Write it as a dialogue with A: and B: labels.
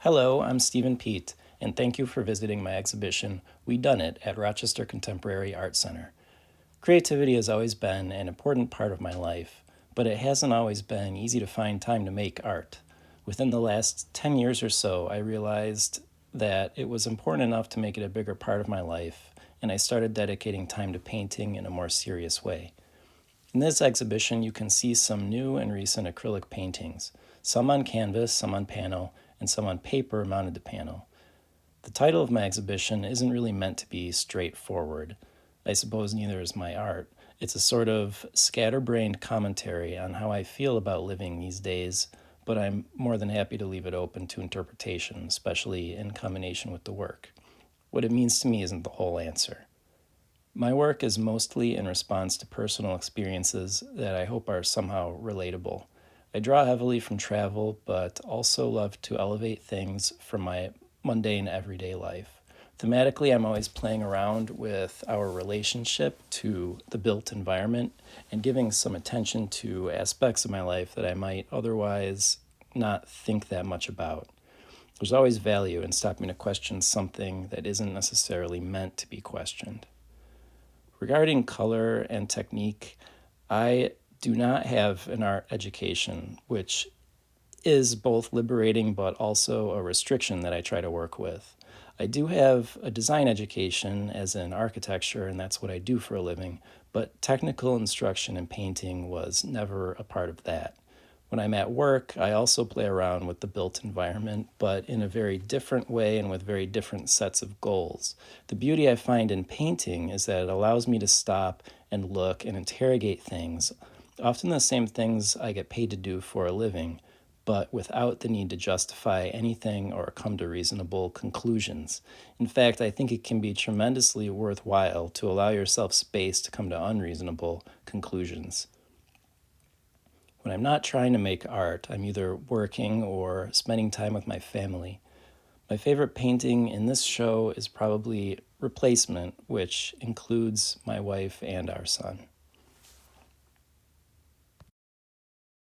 A: Hello, I'm Stephen Peet, and thank you for visiting my exhibition, We Done It, at Rochester Contemporary Art Center. Creativity has always been an important part of my life, but it hasn't always been easy to find time to make art. Within the last 10 years or so, I realized that it was important enough to make it a bigger part of my life, and I started dedicating time to painting in a more serious way. In this exhibition, you can see some new and recent acrylic paintings, some on canvas, some on panel, and some on paper mounted to panel. The title of my exhibition isn't really meant to be straightforward. I suppose neither is my art. It's a sort of scatterbrained commentary on how I feel about living these days, but I'm more than happy to leave it open to interpretation, especially in combination with the work. What it means to me isn't the whole answer. My work is mostly in response to personal experiences that I hope are somehow relatable. I draw heavily from travel, but also love to elevate things from my mundane everyday life. Thematically, I'm always playing around with our relationship to the built environment and giving some attention to aspects of my life that I might otherwise not think that much about. There's always value in stopping to question something that isn't necessarily meant to be questioned. Regarding color and technique, I do not have an art education, which is both liberating but also a restriction that I try to work with. I do have a design education, as in architecture, and that's what I do for a living, but technical instruction in painting was never a part of that. When I'm at work, I also play around with the built environment, but in a very different way and with very different sets of goals. The beauty I find in painting is that it allows me to stop and look and interrogate things, often the same things I get paid to do for a living, but without the need to justify anything or come to reasonable conclusions. In fact, I think it can be tremendously worthwhile to allow yourself space to come to unreasonable conclusions. When I'm not trying to make art, I'm either working or spending time with my family. My favorite painting in this show is probably Replacement, which includes my wife and our son.